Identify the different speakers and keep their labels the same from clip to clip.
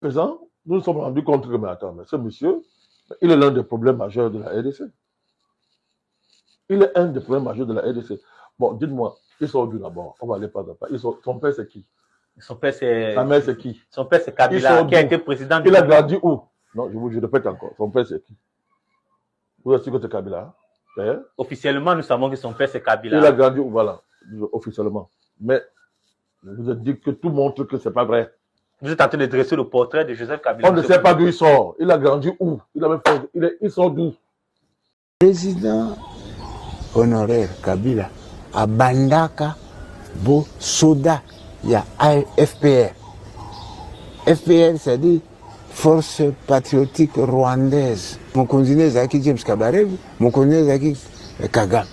Speaker 1: présent, nous nous sommes rendus compte que, mais attends, mais ce monsieur, il est l'un des problèmes majeurs de la RDC. Il est un des problèmes majeurs de la RDC. Bon, dites-moi, ils sont d'où d'abord? On va aller pas à pas. Son père, c'est qui?
Speaker 2: Son père, c'est...
Speaker 1: Sa mère, c'est qui?
Speaker 2: Son père, c'est Kabila, qui a été président du
Speaker 1: Il a grandi où? Non, je répète encore. Son père, c'est qui? Vous êtes sûr que c'est Kabila? Père?
Speaker 2: Officiellement, nous savons que son père, c'est Kabila.
Speaker 1: Il a grandi où? Voilà, officiellement. Mais je vous ai dit que tout montre que c'est pas vrai.
Speaker 2: Vous êtes en train de dresser le portrait de Joseph Kabila.
Speaker 1: On ne sait pas d'où il sort. Il a grandi où? Il sort d'où?
Speaker 3: Président honoraire Kabila à Bandaka, Bo Soda, il y a FPR. FPR, c'est-à-dire Force patriotique rwandaise. Mon continent Zaki James Kabarebe, mon continent Zaki Kagame.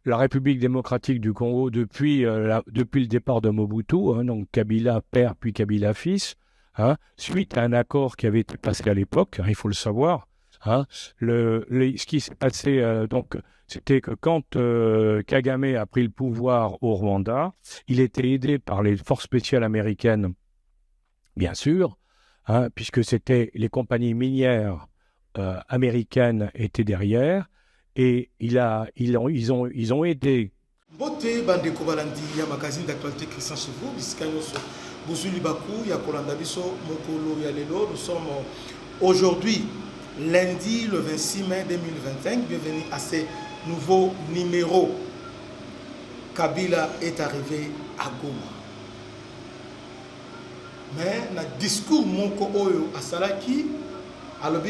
Speaker 4: La République démocratique du Congo, depuis le départ de Mobutu, hein, donc Kabila père puis Kabila fils, hein, suite à un accord qui avait été passé à l'époque, hein, il faut le savoir, hein, ce qui s'est passé, donc, c'était que quand Kagame a pris le pouvoir au Rwanda, il était aidé par les forces spéciales américaines, bien sûr, hein, puisque c'était les compagnies minières américaines étaient derrière. Et ils ont aidé.
Speaker 5: Beauté, Bandeko Balandi, il y a un magazine d'actualité Christian Chevaux, Bouzouli Bakou, il y a Kolanda Biso, Mokolo Yalelo. Nous sommes aujourd'hui, lundi, le 26 mai 2025. Bienvenue à ce nouveau numéro. Kabila est arrivé à Goma. Mais le discours Moko Oyo à Salaki, alors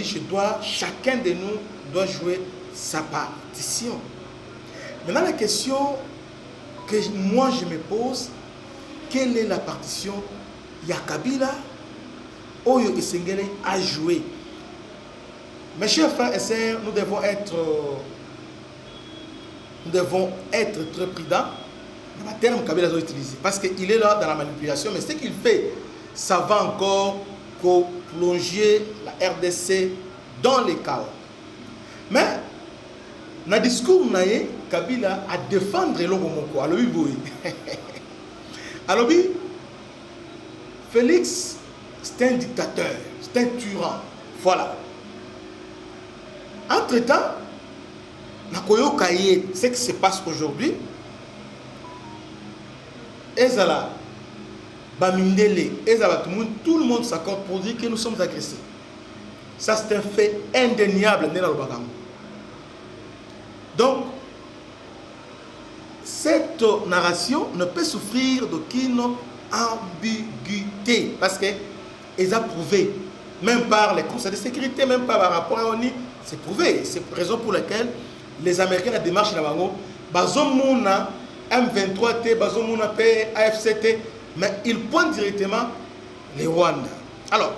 Speaker 5: chacun de nous doit jouer sa partition. Maintenant, la question que moi je me pose, quelle est la partition Yakabila Oyo Isengele a joué? Mes chers frères et sœurs, nous devons être très prudents dans le terme Kabila a utilisé. Parce qu'il est là dans la manipulation, mais ce qu'il fait, ça va encore plonger la RDC dans les chaos. Mais, dans le discours, Kabila a défendre le Moko. Alors, Félix, c'est un dictateur, c'est un tyran. Voilà. Entre-temps, ce qui se passe aujourd'hui, Ezala, Bamindele, Ezala, tout le monde s'accorde pour dire que nous sommes agressés. Ça, c'est un fait indéniable. Donc, cette narration ne peut souffrir d'aucune ambiguïté parce qu'elles ont prouvé, même par les conseils de sécurité, même par rapport à l'ONU, c'est prouvé. C'est la raison pour laquelle les Américains, la démarche de la Bango, Bazomuna, M23T, Bazomuna P, AFCT, mais ils pointent directement les Rwandais. Alors,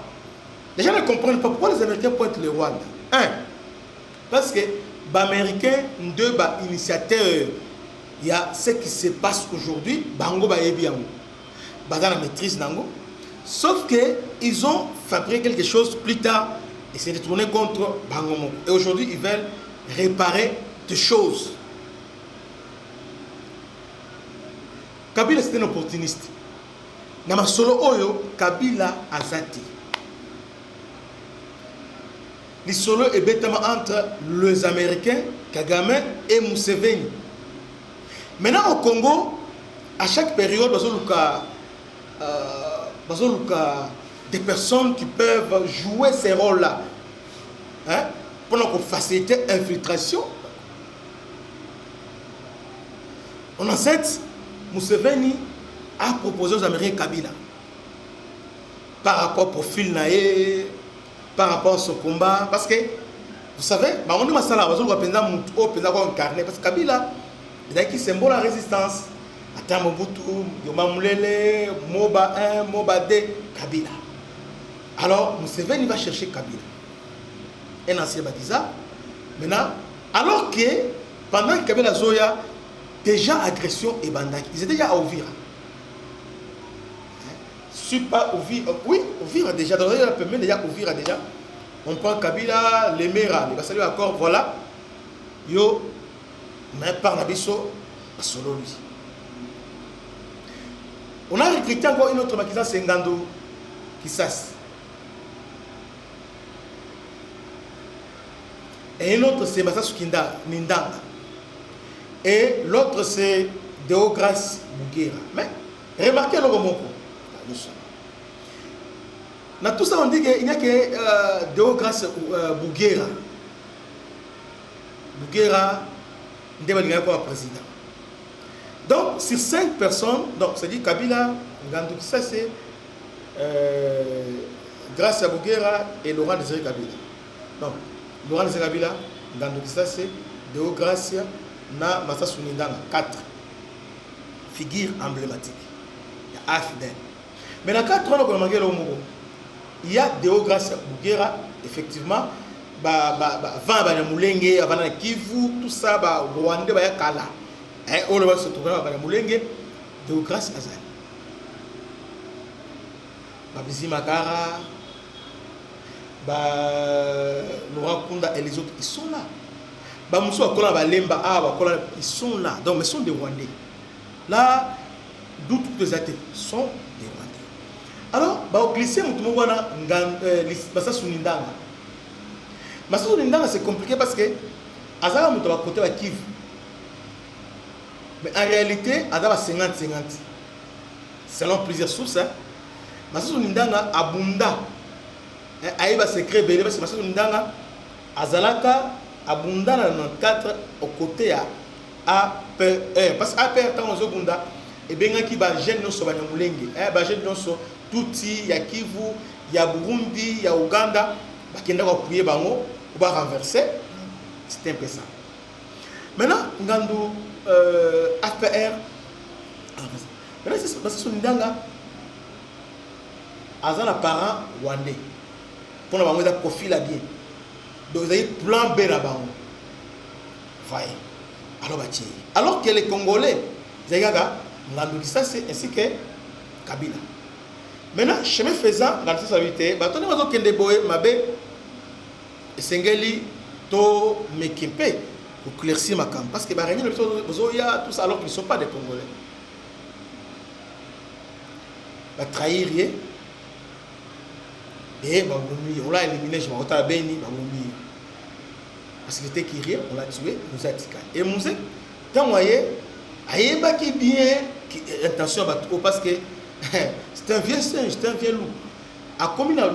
Speaker 5: les gens ne comprennent pas pourquoi les Américains pointent les Rwandais. Un, parce que les Américains, deux initiateurs, il y a ce qui se passe aujourd'hui, Bango Baebiango, Bazana maîtrise Nango, sauf qu'ils ont fabriqué quelque chose plus tard et s'est détourné contre Bango. Et aujourd'hui, ils veulent réparer des choses. Kabila, c'était un opportuniste. Nama solo oyo, Kabila Azati. Les solo est bêtement entre les Américains, Kagame et Museveni. Maintenant au Congo, à chaque période, des personnes qui peuvent jouer ces rôles-là. Hein? Pendant qu'on facilite l'infiltration. On a cette, Museveni a proposé aux Américains Kabila. Par rapport au profil naé, par rapport à ce combat. Parce que, vous savez, on dit parce que Kabila, il a qui symbole la résistance. Attends, Mobutu, Yoma Moulele, Moba 1, Moba 2, Kabila. Alors, Museveni va chercher Kabila. Un ancien Badiza. Maintenant, alors que pendant que Kabila Zoya, déjà agression et bandaki, ils étaient déjà à Ouvira. Super Ouvira, oui, Ouvira déjà. Dans la première, déjà Ouvira déjà. On prend Kabila, les Mera, les Bassali accord, voilà. Yo, mais par Nabiso, solo lui. On a recruté encore une autre maquisa, c'est Ngando Kissas. Et un autre, c'est Masasu Nindanga. Et l'autre, c'est Deograce Bouguera. Mais, remarquez le mot. Dans tout ça, on dit qu'il n'y a que Deograce Bouguera. Bouguera, il est président. Donc, sur 5 personnes, donc, c'est-à-dire Kabila, ça c'est grâce à Bouguera et Laurent Désiré Kabila. Donc, Laurent Désiré Kabila, ça c'est Deograce na Masasu Nindanga, 4 figures emblématiques. Il y a AFDN. Mais dans 4 ans, il y a Deograce Bouguera, effectivement, 20 Banyamulenge, Avana Kivu, tout ça, Rwanda, Kala. Et on va se trouver à Banyamulenge, Deograce Azali. Babizi Makara, Laurent Kunda et les autres, ils sont là. Bamoussou Akola Balemba, ils sont là. Donc, mais ils sont des Rwandais. Là, d'où toutes les athées sont des Rwandais. Alors, au glisser, Masasu Nindanga. Masasu Nindanga, c'est compliqué parce que Azara Moutoba côté à Kivu. Mais en réalité, Azara 50-50. Selon plusieurs sources, Masasu Nindanga abunda. Aïba secret belé parce que Masasu Nindanga Azalaka abunda dans 94 au côté à APR. Parce que APR, quand on se bunda, et bien qui va jeune non soba nyamulenge, ba jeune non so tuti ya Kivu, ya Burundi, ya Uganda, ba kenda ko appuyer bango, ou ba renverser. C'était un peu ça. Maintenant, ngandu APR. Maintenant c'est parce que Nindanga azana parent rwandais. Pour avoir un profil à bien. Donc vous avez plan B là-bas. Voyez. Alors que les Congolais, ça c'est ainsi que Kabila. Maintenant, chemin faisant, dans cette activité, on a dit que Mabé et Sengeli to Mekimpe pour éclaircir ma camp. Parce que tout ça alors qu'ils ne sont pas des Congolais. Va trahir. Et on l'a éliminé, je m'en béni, parce que c'était qui on l'a tué, nous a tika. Et Mouzé, quand vous voyez, il y a qui bien, attention, parce que c'est un vieux singe, c'est un vieux loup. A commis dans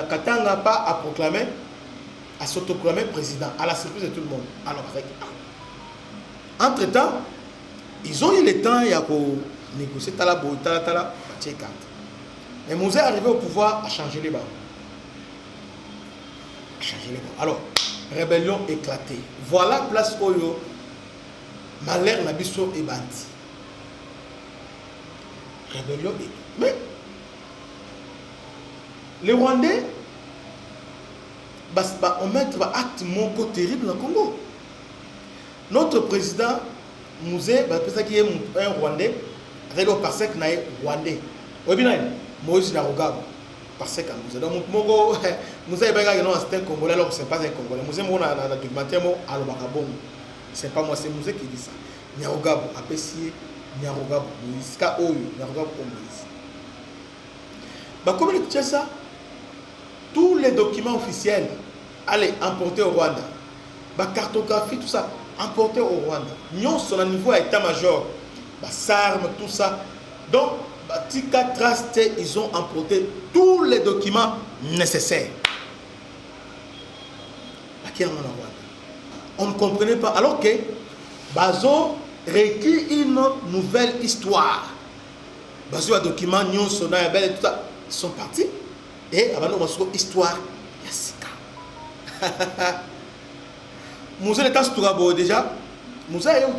Speaker 5: Katanga pas à proclamer, à s'autoproclamer président, à la surprise de tout le monde. Alors, avec entre-temps, ils ont eu le temps, il y a pour négocier Talabo, Tala, mais Mouzé est arrivé au pouvoir à changer les barres. Alors, rébellion éclatée. Voilà place Oyo, malheur Nabiso et Bandi. Rébellion éclatée. Mais, les Rwandais, on met un acte monco terrible au Congo. Notre président, Mouzé, c'est qui est un Rwandais, avec le parsec Rwandais. Moïse Narogabo. Parce que donc Moussa c'est un Congolais alors que ce n'est pas un Congolais. Moussa a documentaire c'est pas moi, c'est Moussa qui dit ça. Nyarogabo, apprécié Nyarogabo, Moïse, Kaoyo, Nyarogabo Moïse. Comme il dit ça, tous les documents officiels allaient emporter au Rwanda. Cartographie, tout ça, emporter au Rwanda. Nous, sur le niveau à état-major, SARM, tout ça. Donc, Tika Trust, ils ont emporté tous les documents nécessaires. On ne comprenait pas. Alors que Bazo réécrit une nouvelle histoire. Bazo a document, Nyon, Sona, Yabel et tout ça. Ils sont partis. Et avant nous, on a histoire. Yassika. Moussa est en déjà. Moussa est un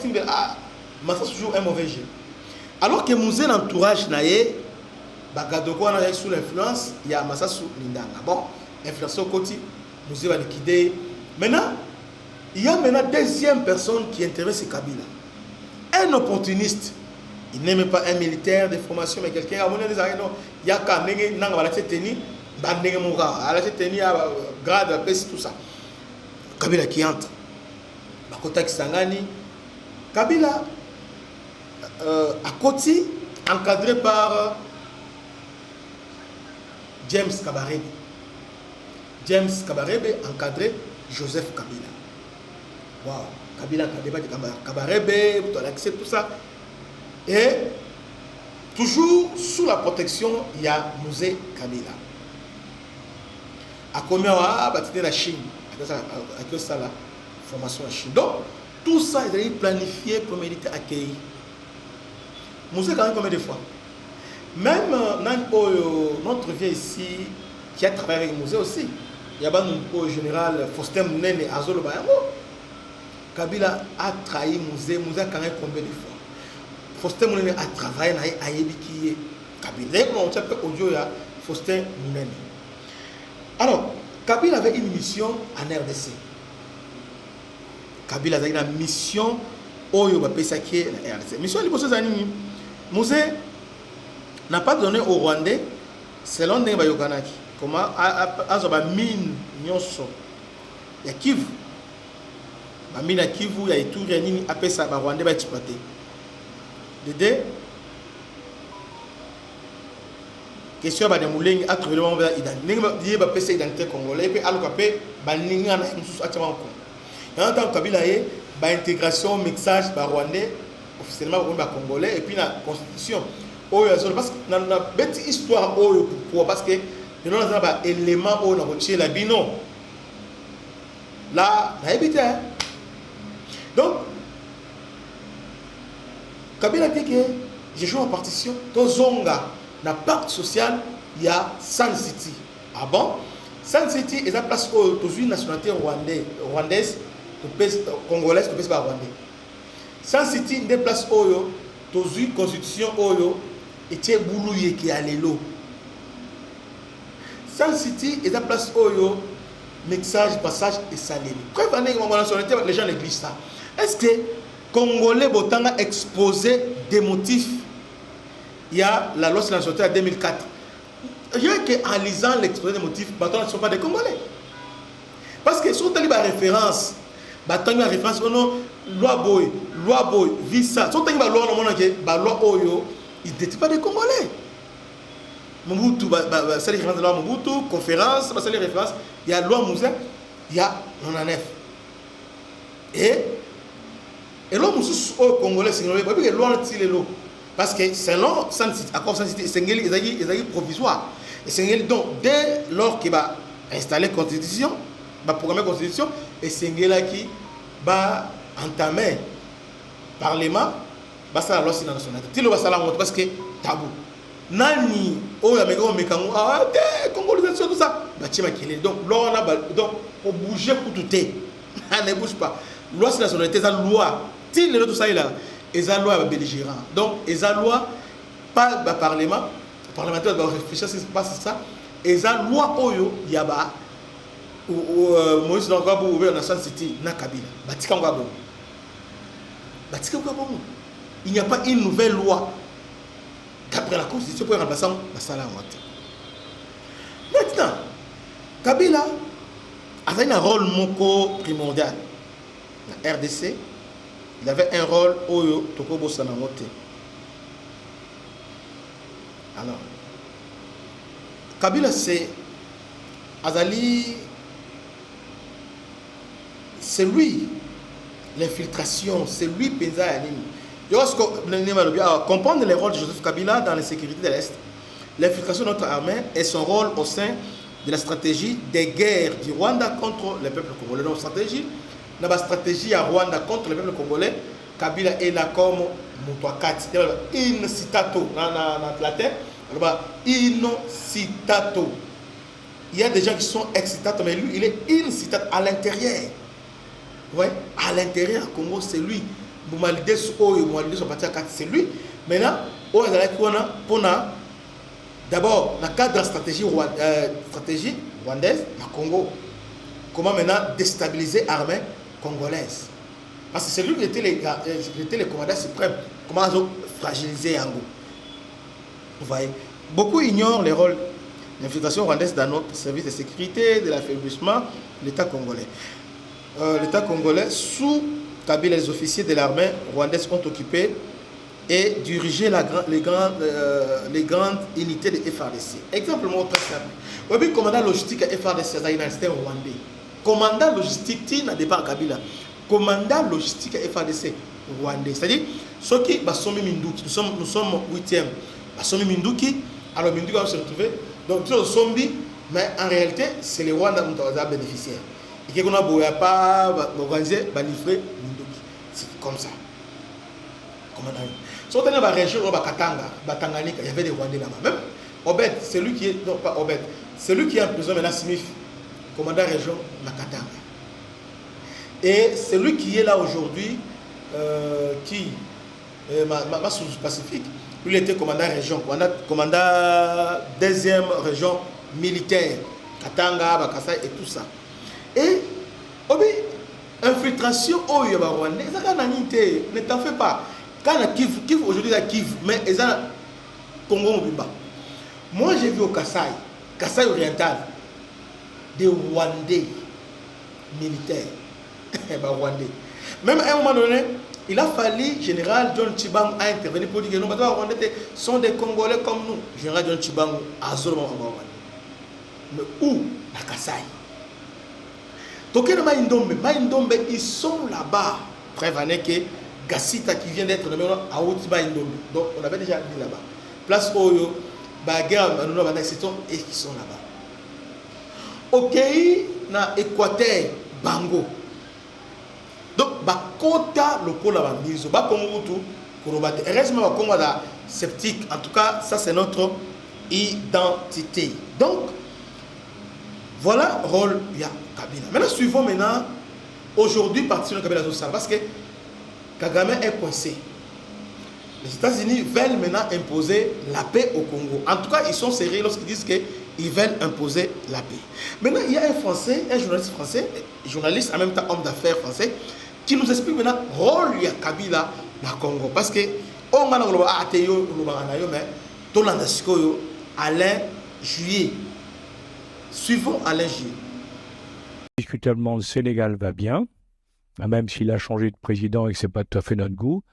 Speaker 5: Massa toujours un mauvais jeu. Alors que Moussa l'entourage naïe, Bagadoko est sous l'influence, il y a Masasu Nindanga. Bon, influence au côté, Moussa va liquider. Maintenant, il y a maintenant deuxième personne qui intéresse Kabila. Un opportuniste. Il n'aime pas un militaire de formation, mais quelqu'un a monnaie des arènes. Il y a qu'un nègre, la tenu, bandé moura, à la tenu, grade, tout ça. Kabila qui entre. Bakota Kisangani. Kabila, à Koti, encadré par James Kabarebe. James Kabarebe encadré Joseph Kabila. Waouh, Kabila, Kabarebe, tout ça. Et toujours sous la protection, il y a Musée Kabila. À combien on la Chine, avec ça la formation en Chine. Donc, tout ça est planifié pour mériter accueillir. Musée quand même combien de fois? Même notre vieux ici, qui a travaillé avec le musée aussi, il y a un général Faustin Mounene Azolo Bayango. Kabila a trahi le musée a quand même combien de fois? Faustin Mounene a travaillé à Yébiki Kabila. Comment on s'appelle audio ya Faustin Mounene. Alors, Kabila avait une mission en RDC. Kabila avait une mission au Yobapesaki en RDC. Mission de l'Ibosé Musée n'a pas donné aux Rwandais selon Ndenge Bayokanaki. Comment azoba mine nyonso ya Kivu. Ba mine ya Kivu ya Ituri ya nini apesa ba Rwandais ba exploiter. Dédé question ba de Moulengi a trouvé le moment identité. Ndenge ba pesa identité congolais et alors qu'après ba ninga na mususu atama ko. En tant que Kabila ye ba intégration mixage ba Rwandais officiellement ba congolais et puis la constitution. Parce que dans la bête histoire, pourquoi? Parce que nous avons un élément où nous avons la bino. Là, on a évité. Donc, Kabila dit que je joue en partition. Dans Zonga, dans le pacte social, il y a Sun City. Ah bon? Sun City est la place où une nationalité rwandaise, congolaise, ne peut pas rwandais. Sun City est la place où une constitution et tu es boulouye qui a l'élo. Sun City est la place où mixage, passage et salé. Quand les gens négligent ça. Est-ce que Congolais Botanga a exposé des motifs? Il y a la loi sur la nationalité en 2004. Rien qu'en lisant l'exposé des motifs, Botanga ne sont pas des Congolais. Parce que si on a une référence, Botanga a une référence, loi boy, visa. Si on a une loi Oyo, ils n'étaient pas des Congolais. Mobutu, c'est les références de la loi Mobutu, conférence, c'est les références. Il y a la loi Moussa, il y a 99. Et loi Moussa au Congolais, c'est une loi parce que selon l'accord San City, c'est provisoire. Et c'est donc dès lors qu'il va installer la constitution, va programmer la constitution, et c'est là qui va entamer le parlement. Basa la loi sur la nationalité. Tilo basa la honte parce que tabou. Nani o ya meko mekango ah te congolisation tout ça. Batima kele. Donc loi on a donc pour bouger pour tout est. Ne bouge pas. Loi sur la nationalité ça loi. Til le tout ça là. Eza loi belligérant. Donc eza loi pas ba parlement. Parlementaire doit réfléchir si c'est pas ça. Eza loi oyo yaba Moïse Nangwa pour ouvrir la Sun City na Kabila. Batika ngwa bon. Batika ngwa bon. Il n'y a pas une nouvelle loi d'après la Constitution pour remplacer la salle à moitié. Maintenant, Kabila avait un rôle primordial. La RDC, il avait un rôle Oyo Tokobo Sanamote. Alors, Kabila c'est Azali, c'est lui l'infiltration, c'est lui Penza Alim. Comprendre les rôles de Joseph Kabila dans la sécurité de l'Est, l'infiltration de notre armée et son rôle au sein de la stratégie des guerres du Rwanda contre le peuple congolais. Donc, la stratégie à Rwanda contre le peuple congolais, Kabila est là comme Moutouakati. In citato, dans la terre, in citato. Il y a des gens qui sont excitato, mais lui, il est in citato à l'intérieur. Ouais, à l'intérieur, Congo, c'est lui. C'est lui. Maintenant, d'abord, dans le cadre de la stratégie rwandaise, le Congo, comment maintenant déstabiliser l'armée congolaise. Parce que c'est lui qui était le commandant suprême. Comment fragiliser Yango. Vous voyez, beaucoup ignorent les rôles d'infiltration rwandaise dans notre service de sécurité, de l'affaiblissement de l'État congolais. L'État congolais, sous Kabila, les officiers de l'armée rwandaise ont occupé et dirigé les grandes unités de FARDC. Exemple très simple. Le commandant logistique à FARDC, c'est un rwandais. Commandant logistique, il n'a pas Kabila. commandant logistique FADC rwandais. C'est-à-dire, ceux qui sont Minduki, nous sommes 8e, Basomi Minduki, alors Minduki va se retrouver. Donc, tous sont mais en réalité, c'est les Rwandais qui ont bénéficié. Et qu'on a pas organisé, livré Minduki. C'est comme ça. Commandant. Sur la région, Tanganyika, il y avait des Rwandais là-bas. Même Obed, celui qui est, non pas Obed, celui qui est en prison maintenant, Smith, commandant région, Nakatanga. Et celui qui est là aujourd'hui, ma sous-Pacifique, lui il était commandant région, commandant deuxième région militaire, Katanga, Bakasai et tout ça. Et, Obi, infiltration, oh, il y a des Rwandais, ne t'en fais pas. Quand la Kiv aujourd'hui la Kiv, mais ils ont Congo Mobimba. Moi j'ai vu au Kasaï oriental, des Rwandais militaires. Rwandais. Même à un moment donné, il a fallu, général John Tshibang a intervenu pour dire que nos Rwandais sont des Congolais comme nous. Général John Tshibang a Zolo Rwandais. Mais où? À Kasaï. Tokyo Maïndombe, ils sont là-bas. Prévenez que Gassita qui vient d'être nommé à Outiba Indombe. Donc on avait déjà dit là-bas. Place Oyo, Baguerre, et qui sont là-bas. Ok, na Équateur, Bango. Donc, Bakota le Kola Bambizo, Bakongo tout, Korobate. Heureusement, Bakongo da sceptique. En tout cas, ça c'est notre identité. Donc, voilà le rôle de Kabila. Maintenant, suivons maintenant, aujourd'hui, partir de Kabila Zossal, parce que Kagame est coincé. Les États-Unis veulent maintenant imposer la paix au Congo. En tout cas, ils sont sérieux lorsqu'ils disent qu'ils veulent imposer la paix. Maintenant, il y a un Français, un journaliste français, journaliste en même temps homme d'affaires français, qui nous explique maintenant le rôle de Kabila dans le Congo. Parce que, on a Alain Juillet. Suivons Alain Juillet.
Speaker 4: Indiscutablement, le Sénégal va bien, même s'il a changé de président et que ce n'est pas tout à fait notre goût.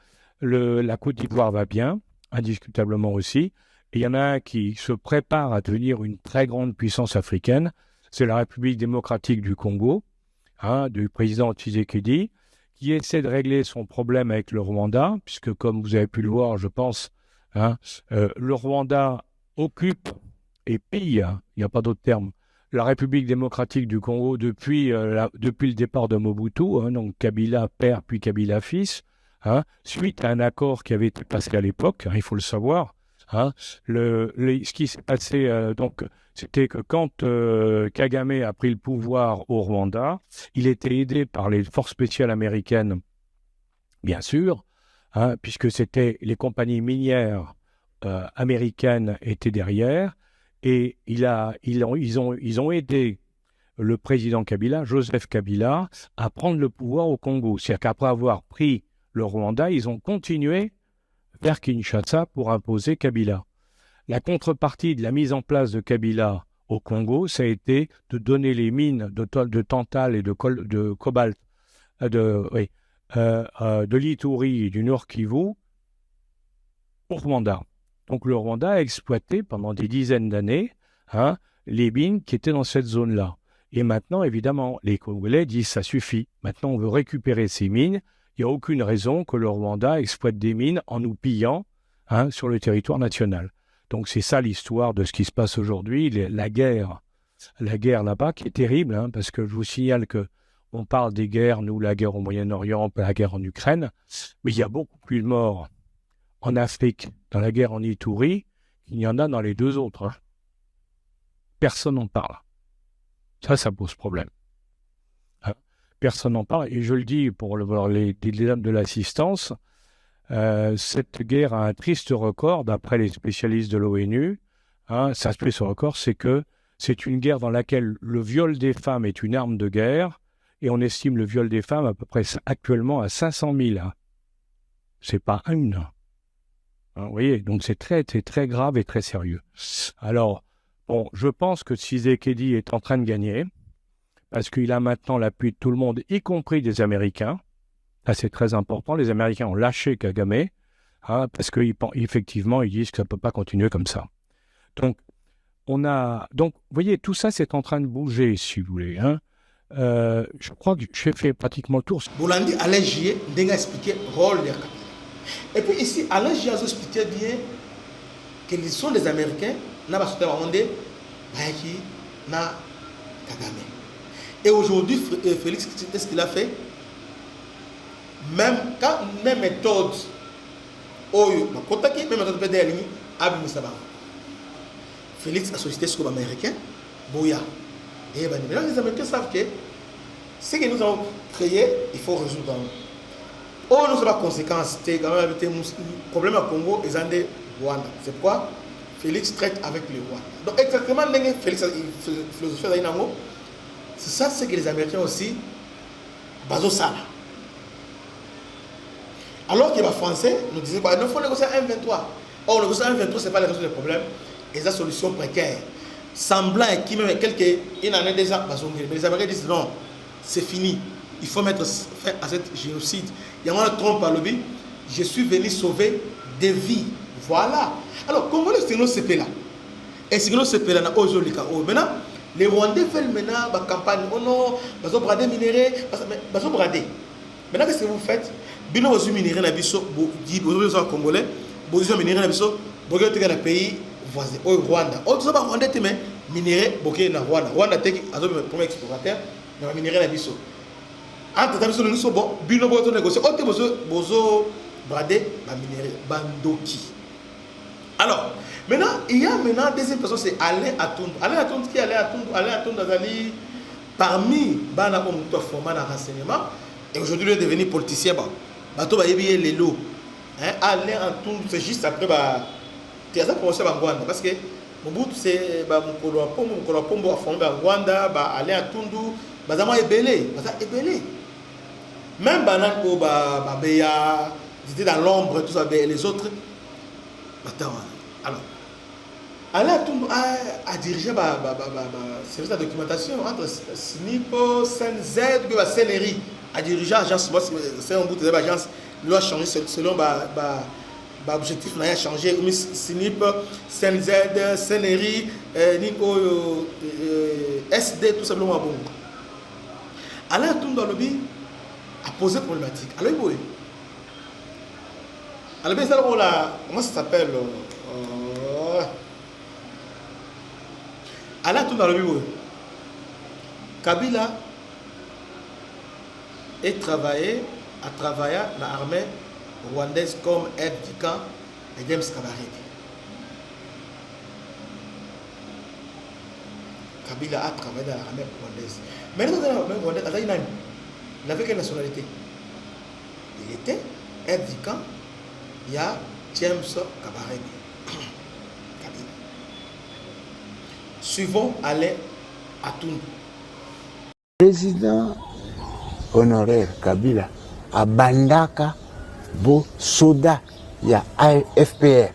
Speaker 4: La Côte d'Ivoire va bien, indiscutablement aussi. Et il y en a un qui se prépare à devenir une très grande puissance africaine, c'est la République démocratique du Congo, du président Tshisekedi, qui essaie de régler son problème avec le Rwanda, puisque comme vous avez pu le voir, je pense, le Rwanda occupe et pille, il n'y a pas d'autre terme, la République démocratique du Congo depuis le départ de Mobutu, donc Kabila père puis Kabila fils, suite à un accord qui avait été passé à l'époque, il faut le savoir. Ce qui s'est passé, c'était que quand Kagame a pris le pouvoir au Rwanda, il était aidé par les forces spéciales américaines, bien sûr, puisque c'était les compagnies minières américaines étaient derrière, et ils ont aidé le président Kabila, Joseph Kabila, à prendre le pouvoir au Congo. C'est-à-dire qu'après avoir pris le Rwanda, ils ont continué vers Kinshasa pour imposer Kabila. La contrepartie de la mise en place de Kabila au Congo, ça a été de donner les mines de tantal et de cobalt de l'Ituri et du Nord Kivu au Rwanda. Donc le Rwanda a exploité pendant des dizaines d'années les mines qui étaient dans cette zone-là. Et maintenant, évidemment, les Congolais disent ça suffit. Maintenant, on veut récupérer ces mines. Il n'y a aucune raison que le Rwanda exploite des mines en nous pillant sur le territoire national. Donc c'est ça l'histoire de ce qui se passe aujourd'hui, la guerre là-bas qui est terrible, parce que je vous signale que on parle des guerres, nous, la guerre au Moyen-Orient, la guerre en Ukraine, mais il y a beaucoup plus de morts en Afrique, dans la guerre en Ituri, qu'il y en a dans les deux autres. Personne n'en parle. Ça pose problème. Personne n'en parle, et je le dis pour les dames de l'assistance, cette guerre a un triste record, d'après les spécialistes de l'ONU. Ça triste record, c'est que c'est une guerre dans laquelle le viol des femmes est une arme de guerre, et on estime le viol des femmes à peu près actuellement à 500 000. C'est pas une. Vous voyez, donc c'est très grave et très sérieux. Alors, bon, je pense que Tshisekedi est en train de gagner, parce qu'il a maintenant l'appui de tout le monde, y compris des Américains. Ça, c'est très important. Les Américains ont lâché Kagame, parce qu'effectivement, ils disent que ça ne peut pas continuer comme ça. Donc, vous voyez, tout ça, c'est en train de bouger, si vous voulez. je crois que j'ai fait pratiquement le tour.
Speaker 5: Bolandi, Alain J. Ndenga expliqué le rôle de Kabila. Et puis ici, Alain J. a expliqué bien qu'ils sont des Américains, n'a pas sauté à Rwandais, Bayaki, na Kagame. Et aujourd'hui, Félix, qu'est-ce qu'il a fait? Même quand même méthode, même méthode PDL, Félix a sollicité ce américain, Boya. Et maintenant, les Américains savent que ce que nous avons créé, il faut résoudre. Oh, nous sommes pas conséquences. C'est quand même un problème au Congo, ils ont des Rwanda. C'est pourquoi Félix traite avec les Rwandais. Donc, exactement, Félix a philosophie d'Ainango. C'est ça, c'est que les Américains aussi, baso sala. Alors que les Français nous disaient, bah, il faut négocier un 23. Or, négocier un 23, ce n'est pas la résolution des problèmes. Et la solution précaire. Semblant qui même quelques une année déjà, mais les Américains disent non, c'est fini. Il faut mettre fin à cette génocide. Il y a un trompe à lobby. Je suis venu sauver des vies. Voilà. Alors, comment le Signo CP là? Et Signo CP là, aujourd'hui, maintenant, les Rwandais veulent maintenant la campagne. Oh non, ils ont bradé minéré. Ils ont bradé. Maintenant, qu'est-ce que vous faites? Bino vous minéré na biso, vous êtes congolais, vous minéré na biso, vous êtes dans le pays voisin, au Rwanda. Autres sont Rwandais, mais minéré, vous êtes dans Rwanda. Rwanda, c'est le premier explorateur, mais minéré na biso. Entre temps, nous sommes bon, bino vous êtes négocié. Autres vous bradé, minéré, bandoki. Alors, maintenant, il y a maintenant deuxième personne, c'est Alain Atoundou. Alain Atoundou qui est Alain Atoundou Azali, parmi Bana Omuto format dans renseignement, et aujourd'hui il est devenu politicien. Bato ba yebi les lots. Alain Atoundou, c'est juste après tu as ça pour ça Rwanda parce que Mobutu c'est Mukolo Pombo a fondé Rwanda, Alain Atoundou, bazama ebelé, même Banan ko Beya, ils étaient dans l'ombre tout ça, les autres. Attends, alors, Alain Atoundou a dirigé le service de documentation entre SNIPO, SNZ et CNRI. A dirigé l'agence, c'est un bout de l'agence, lui a changé selon l'objectif, il a changé. SNIP, SNZ, CNRI, SD, tout simplement. Bon. Alain Atoundou a posé problématique. Alors, comment ça s'appelle? Alain Atoundou Kabila a travaillé dans l'armée rwandaise comme aide du camp de James Kabarebe. Kabila a travaillé dans l'armée rwandaise. Mais dans l'armée rwandaise, il avait quelle nationalité? Il était aide du camp. Il y a James Kabarebe. Kabila. Suivons Alain Atoundou.
Speaker 3: Président honoraire Kabila abandaka bo soda ya FPR.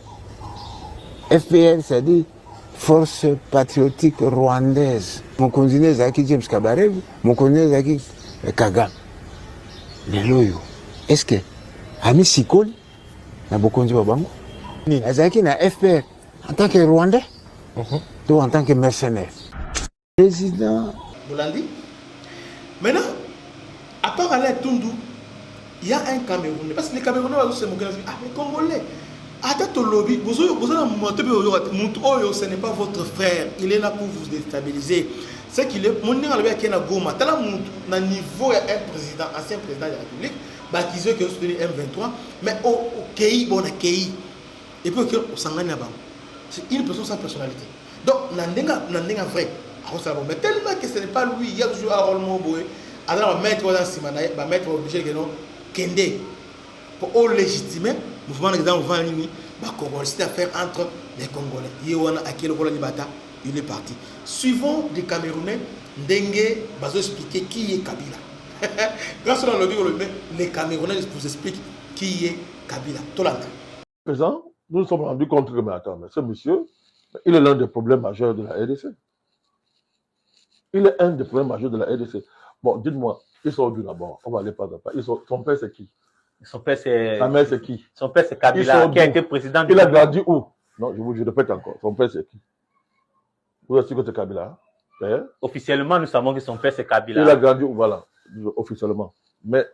Speaker 3: FPR c'est-à-dire Force Patriotique Rwandaise. Mon continent Zaki James Kabarebe, mon continent Zaki Kagame. Les loyaux. Est-ce que Ami Sikoli na bokonzi babango Zaki na FPR en tant que Rwandais ou en tant que mercenaire? Président
Speaker 5: Bolandi. Maintenant, à part Alain Atoundou, il y a un Camerounais. Parce que les Camerounais, c'est mon gars. Ah, mais Congolais. Attends, lobby. Vous avez monté, ce n'est pas votre frère. Il est là pour vous déstabiliser. C'est qu'il est. Mon nom est Kena Goma. T'as là, mon niveau, il y a un président, ancien président de la République, baptisé que soutenu M23. Mais au Kei, on a Kei. Et puis, on s'en gagne là-bas. C'est une personne sans personnalité. Donc, Nandenga vrai. Mais tellement que ce n'est pas lui, il y a toujours un rôle Moboé. Alors, on va mettre dans Simana, on va mettre obligé de Kende pour légitimer le mouvement de Congolais. C'est affaire entre les Congolais. Il est parti. Suivons les Camerounais, Ndengue va expliquer qui est Kabila. Grâce à l'objet, les Camerounais vous expliquent qui est Kabila. Tolanda.
Speaker 1: Présent, nous nous sommes rendus compte que, mais attends, mais ce monsieur, il est l'un des problèmes majeurs de la RDC. Il est un des problèmes majeurs de la RDC. Bon, dites-moi, ils sont d'où d'abord? On va aller pas à pas. Son père, c'est qui?
Speaker 2: Son père, c'est.
Speaker 1: Sa mère, c'est qui?
Speaker 2: Son père, c'est Kabila, qui a été président.
Speaker 1: Il a grandi où? Non, je répète encore. Son père, c'est qui? Vous êtes sûr que c'est Kabila? père.
Speaker 2: Officiellement, nous savons que son père, c'est Kabila.
Speaker 1: Il a grandi, voilà, officiellement. Mais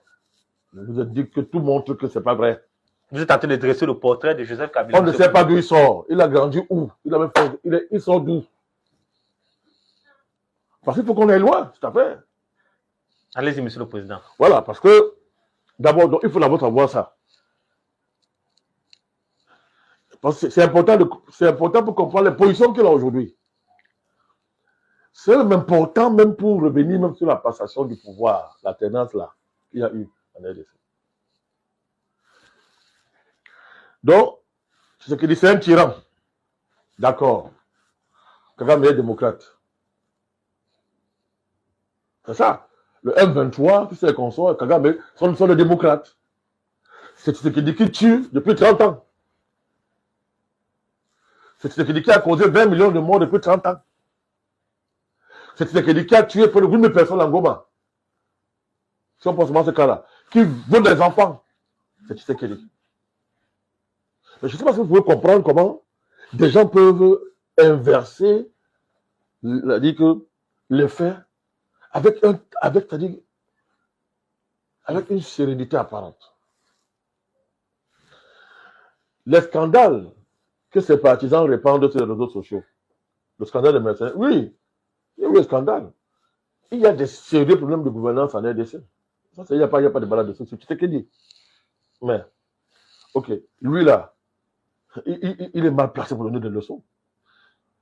Speaker 1: je vous ai dit que tout montre que ce n'est pas vrai.
Speaker 2: Vous êtes en train de dresser le portrait de Joseph Kabila.
Speaker 1: On ne sait pas d'où il sort. Il a grandi où? Il sort d'où? Parce qu'il faut qu'on aille loin, c'est à fait.
Speaker 2: Allez-y, monsieur le président.
Speaker 1: Voilà, parce que d'abord, il faut d'abord savoir ça. C'est important pour comprendre les positions qu'il a aujourd'hui. C'est important même pour revenir même sur la passation du pouvoir, la tendance là qu'il y a eu en RDC. Donc, ce qu'il dit, c'est un tyran. D'accord. Kagame est démocrate. C'est ça. Le M23, tous ces consorts, Kagame sont des démocrates. C'est ce qu'il dit qui tue depuis 30 ans. C'est ce qu'il dit qui a causé 20 millions de morts depuis 30 ans. C'est ce qu'il dit qui a tué près de 8 000 personnes en Goma. Si on pense à ce cas-là. Qui veut des enfants. C'est ce qu'il dit. Mais je ne sais pas si vous pouvez comprendre comment des gens peuvent inverser les faits avec une sérénité apparente. Les scandales que ces partisans répandent sur les réseaux sociaux, le scandale des mercenaires, oui, il y a eu un scandale. Il y a des sérieux problèmes de gouvernance en RDC. Ça, il n'y a pas de balade dessus, c'est ce qu'il dit. Mais, ok, lui là, il est mal placé pour donner des leçons.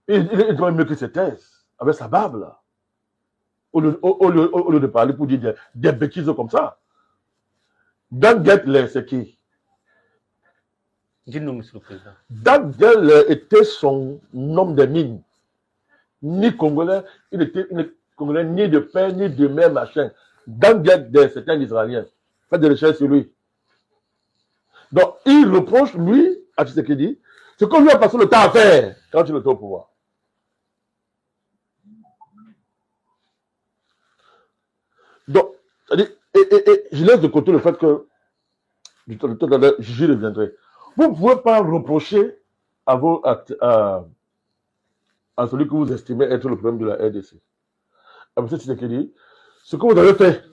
Speaker 1: Il doit mieux que ses thèses, avec sa barbe là. Au lieu de parler pour dire des bêtises comme ça. Dan Gettler, c'est qui?
Speaker 2: Dites-nous, monsieur le président.
Speaker 1: Dan Gettler était son homme de mine. Ni Congolais, il était Congolais ni de père, ni de mère, machin. Dan Gettler, c'était un Israélien. Faites des recherches sur lui. Donc, il reproche, lui, à Tshisekedi, ce qu'on lui a passé le temps à faire quand il était au pouvoir. Donc, je laisse de côté le fait que, j'y reviendrai. Vous ne pouvez pas reprocher à celui que vous estimez être le problème de la RDC. À M. Tshisekedi, ce que vous avez fait,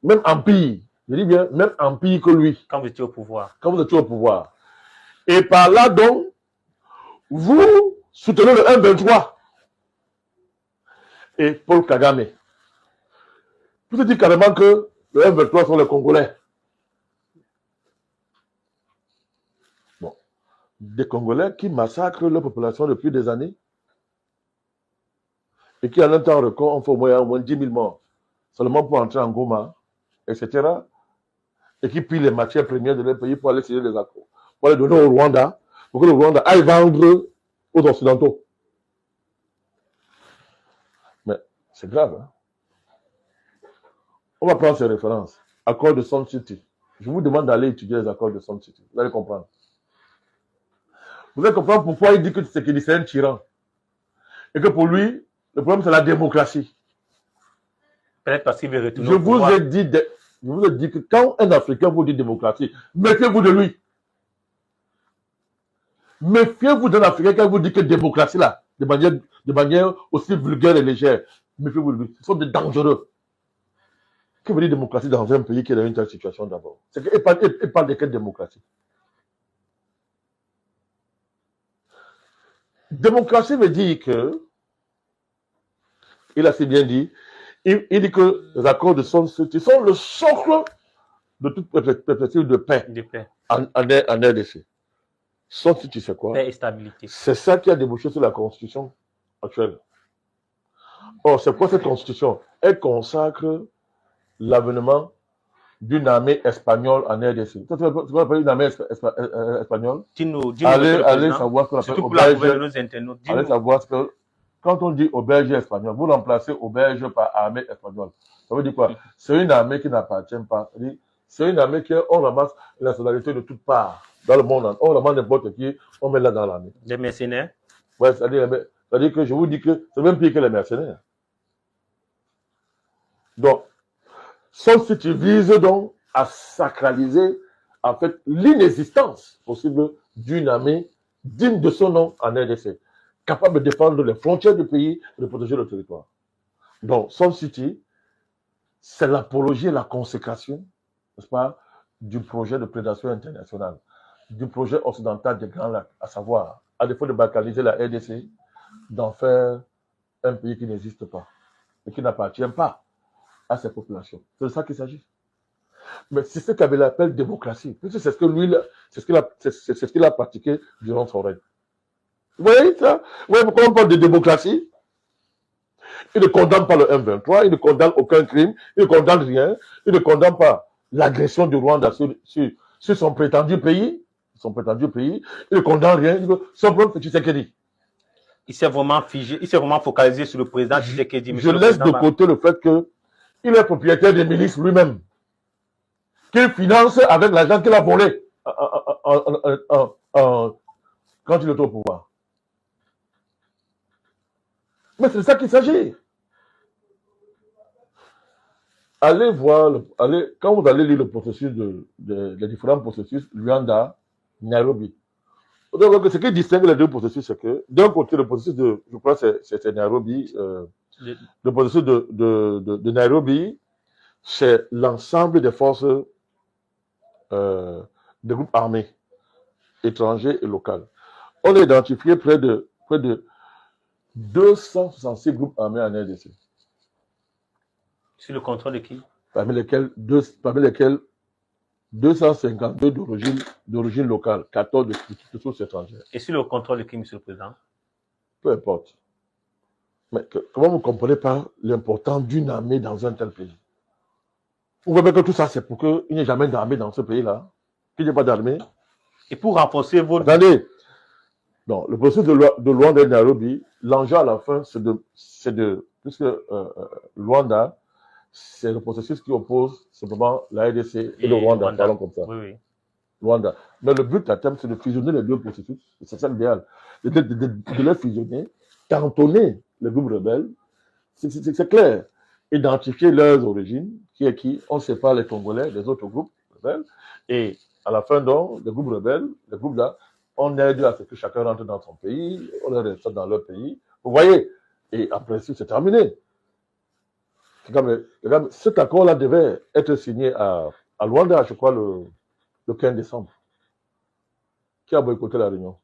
Speaker 1: même en pire, je dis bien, même en pire que lui.
Speaker 2: Quand vous étiez au pouvoir.
Speaker 1: Quand vous étiez au pouvoir. Et par là, donc, vous soutenez le M23. Et Paul Kagame. Vous dites carrément que le M23 sont les Congolais. Bon. Des Congolais qui massacrent leur population depuis des années et qui, en un temps record, ont fait au moins 10 000 morts seulement pour entrer en Goma, etc. Et qui pillent les matières premières de leur pays pour aller signer des accords, pour les donner au Rwanda, pour que le Rwanda aille vendre aux Occidentaux. Mais c'est grave, hein? On va prendre ces références. Accord de Sun City. Je vous demande d'aller étudier les accords de Sun City. Vous allez comprendre. Vous allez comprendre pourquoi il dit que c'est un tyran. Et que pour lui, le problème c'est la démocratie.
Speaker 2: Peut-être parce qu'il veut retourner
Speaker 1: Je
Speaker 2: au pouvoir.
Speaker 1: vous ai dit que quand un Africain vous dit démocratie, méfiez-vous de lui. Méfiez-vous d'un Africain quand il vous dit que démocratie là, de manière aussi vulgaire et légère. Méfiez-vous de lui. Ce sont des dangereux. Que veut dire démocratie dans un pays qui est dans une telle situation d'abord? C'est qu'il parle de quelle démocratie? Démocratie veut dire que, il a si bien dit, il dit que les accords de Sun City sont le socle de toute perspective de paix en RDC. Sun City, c'est quoi?
Speaker 2: Paix et stabilité.
Speaker 1: C'est ça qui a débouché sur la constitution actuelle. Or, c'est quoi cette constitution? Elle consacre l'avènement d'une armée espagnole en RDC. Tu vas appeler une armée espagnole? Allez savoir ce qu'on appelle auberge. Allez savoir ce que, quand on dit auberge espagnole, vous remplacez auberge par armée espagnole. Ça veut dire quoi? C'est une armée qui n'appartient pas. C'est une armée on ramasse la nationalité de toutes parts dans le monde. On ramasse n'importe qui, on met là dans l'armée.
Speaker 2: Des mercenaires?
Speaker 1: Ouais, c'est-à-dire que je vous dis que c'est même pire que les mercenaires. Donc, Sun City vise donc à sacraliser en fait l'inexistence possible d'une armée digne de son nom en RDC. capable de défendre les frontières du pays et de protéger le territoire. Donc, Sun City, c'est l'apologie et la consécration, n'est-ce pas, du projet de prédation internationale, du projet occidental des Grands Lacs, à savoir, à défaut de balkaniser la RDC, d'en faire un pays qui n'existe pas et qui n'appartient pas à ses populations. C'est de ça qu'il s'agit. Mais c'est ce qu'Abela appelle démocratie. C'est ce que lui, c'est ce qu'il a pratiqué durant son règne. Vous voyez ça? Vous voyez pourquoi on parle de démocratie? Il ne condamne pas le M23, il ne condamne aucun crime, il ne condamne rien, il ne condamne pas l'agression du Rwanda sur son prétendu pays, il ne condamne rien, il dit simplement que Tshisekedi.
Speaker 2: Il s'est vraiment figé, il s'est vraiment focalisé sur le président Tshisekedi.
Speaker 1: Je laisse de côté le fait qu'il est propriétaire des milices lui-même, qu'il finance avec l'argent qu'il a volé quand il est au pouvoir. Mais c'est de ça qu'il s'agit. Allez voir, quand vous allez lire le processus les différents processus, Luanda, Nairobi. Donc, ce qui distingue les deux processus, c'est que d'un côté, le processus je crois que c'est Nairobi, le processus de Nairobi, c'est l'ensemble des forces des groupes armés, étrangers et locaux. On a identifié près de 266 groupes armés en RDC.
Speaker 2: Sur le contrôle de qui?
Speaker 1: Parmi lesquels 252 d'origine locale, 14 de sources étrangères.
Speaker 2: Et sur le contrôle de qui, Monsieur le Président?
Speaker 1: Peu importe. Mais comment vous ne comprenez pas l'importance d'une armée dans un tel pays? Vous voyez que tout ça, c'est pour qu'il n'y ait jamais d'armée dans ce pays-là, qu'il n'y ait pas d'armée.
Speaker 2: Et pour renforcer votre...
Speaker 1: Attendez, non, le processus de Luanda et Nairobi, l'enjeu à la fin, puisque Luanda, c'est le processus qui oppose simplement la RDC et le Rwanda, parlons comme ça.
Speaker 2: Oui, oui.
Speaker 1: Luanda. Mais le but à terme, c'est de fusionner les deux processus. C'est ça l'idéal. De les fusionner, cantonner les groupes rebelles. C'est clair. Identifier leurs origines, qui est qui. On sépare les Congolais des autres groupes rebelles. Et à la fin, donc, les groupes rebelles, les groupes là, on aide à ce que chacun rentre dans son pays, on les reste dans leur pays. Vous voyez? Et après, c'est terminé. Cet accord-là devait être signé à Luanda, je crois, le 15 décembre. Qui a boycotté la réunion?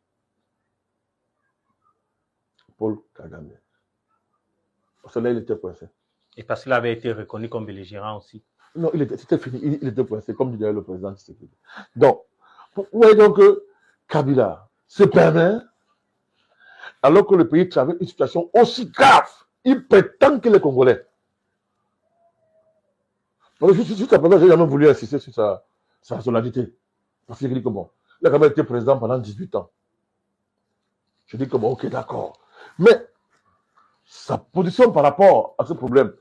Speaker 1: Paul Kagame. Parce que là, il était coincé.
Speaker 2: Et parce qu'il avait été reconnu comme belligérant aussi.
Speaker 1: Non, c'était fini. Il était coincé, comme disait le président Tshisekedi. Donc, vous voyez donc que Kabila se permet, alors que le pays traverse une situation aussi grave, il prétend qu'il est congolais. Juste après, j'ai jamais voulu insister sur sa nationalité. Parce qu'il dit que bon, il a quand même été président pendant 18 ans. Je dis que bon, ok, d'accord. Mais sa position par rapport à ce problème,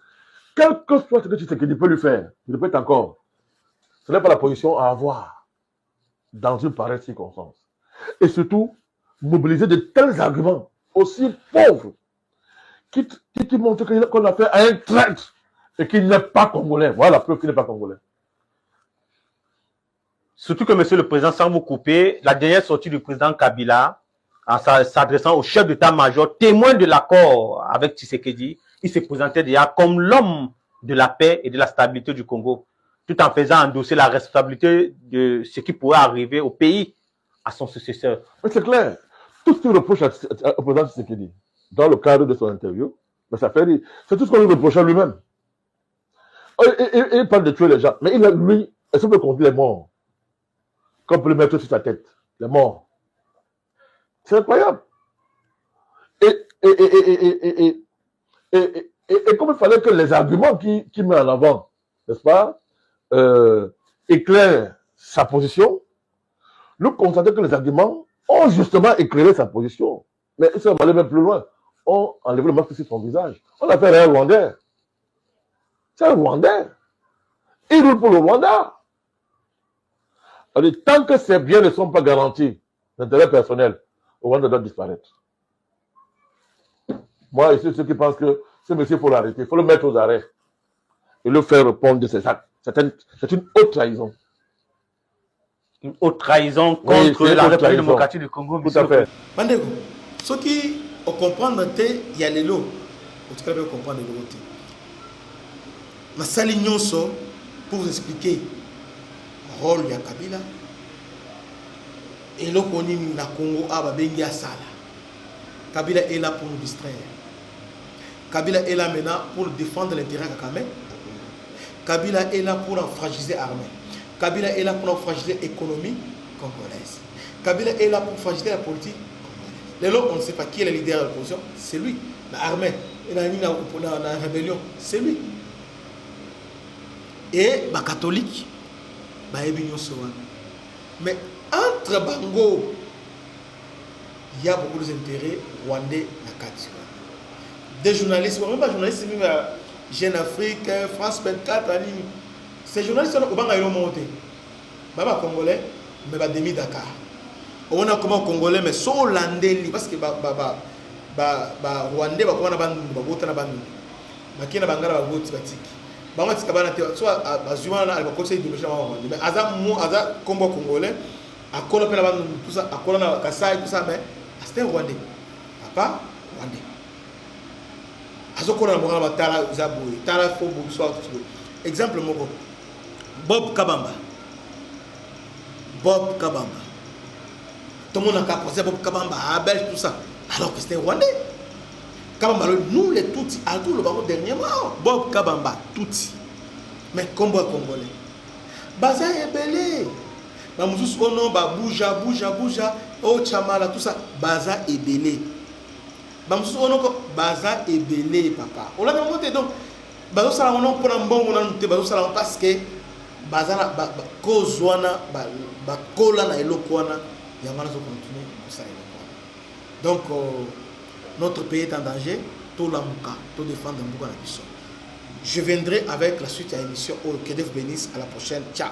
Speaker 1: quel que soit ce que Tshisekedi peut lui faire, il répète encore, ce n'est pas la position à avoir dans une pareille circonstance. Et surtout, mobiliser de tels arguments aussi pauvres qui montrent qu'on a fait à un traître et qu'il n'est pas congolais. Voilà la preuve qu'il n'est pas congolais.
Speaker 2: Surtout que, Monsieur le Président, sans vous couper, la dernière sortie du président Kabila, en s'adressant au chef d'état-major, témoin de l'accord avec Tshisekedi, il se présentait déjà comme l'homme de la paix et de la stabilité du Congo, tout en faisant endosser la responsabilité de ce qui pourrait arriver au pays à son successeur.
Speaker 1: Mais c'est clair. Tout ce qu'il reproche au président Tshisekedi, dans le cadre de son interview, mais ça fait rire. C'est tout ce qu'on lui reproche à lui-même. Il parle de tuer les gens, mais lui, est-ce qu'on peut compter les morts? Qu'on peut le mettre sur sa tête, les morts. C'est incroyable. Et comme il fallait que les arguments qu'il met en avant, n'est-ce pas, éclairent sa position, nous constatons que les arguments ont justement éclairé sa position. Mais ils sont allés même plus loin. On a enlevé le masque sur son visage. On l'a fait un Rwandais. C'est un Rwandais. Il roule pour le Rwanda. Tant que ces biens ne sont pas garantis d'intérêt personnel, le Rwanda doit disparaître. Moi, je suis ceux qui pensent que ce monsieur, il faut l'arrêter, il faut le mettre aux arrêts et le faire répondre de ses actes. C'est une haute trahison.
Speaker 2: Une haute trahison contre la République démocratique du Congo.
Speaker 1: Tout à fait.
Speaker 5: Bandeko, ce qui on comprendre te il y a les lots en tout cas on comprendre les lots ma sali nyonso pour vous expliquer rôle ya Kabila et le koni na Congo aba bengi asala. Kabila est là pour nous distraire. Kabila est là maintenant pour défendre l'intérêt de Kagame. Kabila est là pour en fragiliser l'armée. Kabila est là pour en fragiliser l'économie congolaise. Kabila est là pour fragiliser la politique congolaise. On ne sait pas qui est le leader de l'opposition, c'est lui. L'armée, la rébellion, c'est lui. Et les catholiques, mais entre Bango, il y a beaucoup d'intérêts rwandais na kati. Des journalistes, même pas journalistes, même Jeune Afrique, France 24, ces journalistes sont au Banga monté. Baba congolais, mais ba demi Dakar. On a comment congolais mais so hollandais parce que rwandais ba comment bandu ba bota na bandu. Makina bangara ba boti batiki. Bango tikabana te soit bazumana al ba conseil de logement rwandais. Mais aza combo congolais a kola pela bandu tout ça a kola na Kasai tout ça mais c'était rwandais. Papa rwandais. Azokola na mwana batala zaboy. Tala fo bu soit tout. Exemple moko. Bob Kabamba. Bob Kabamba. Tout le monde a caposé Bob Kabamba, à Belge, tout ça. Alors que c'était Rwandais. Kabamba, nous les Tutsis, à tout le banc dernièrement, Bob Kabamba, Tutsi. Mais combo congolais. Baza est belé. Bamoussous, oh non, bouja, oh chamala, tout ça. Baza est belé. Bamoussous, oh non, Baza est belé, papa. On l'a monté donc. Bazo sala on pour un bon moment, bazo sala parce que bazana kozwana ba kola na eloko wana yamana zo continuer ça. Donc notre pays est en danger, tout la muka, tout défendre muka na biso. Je viendrai avec la suite à l'émission au que Dieu vous bénisse, à la prochaine. Ciao.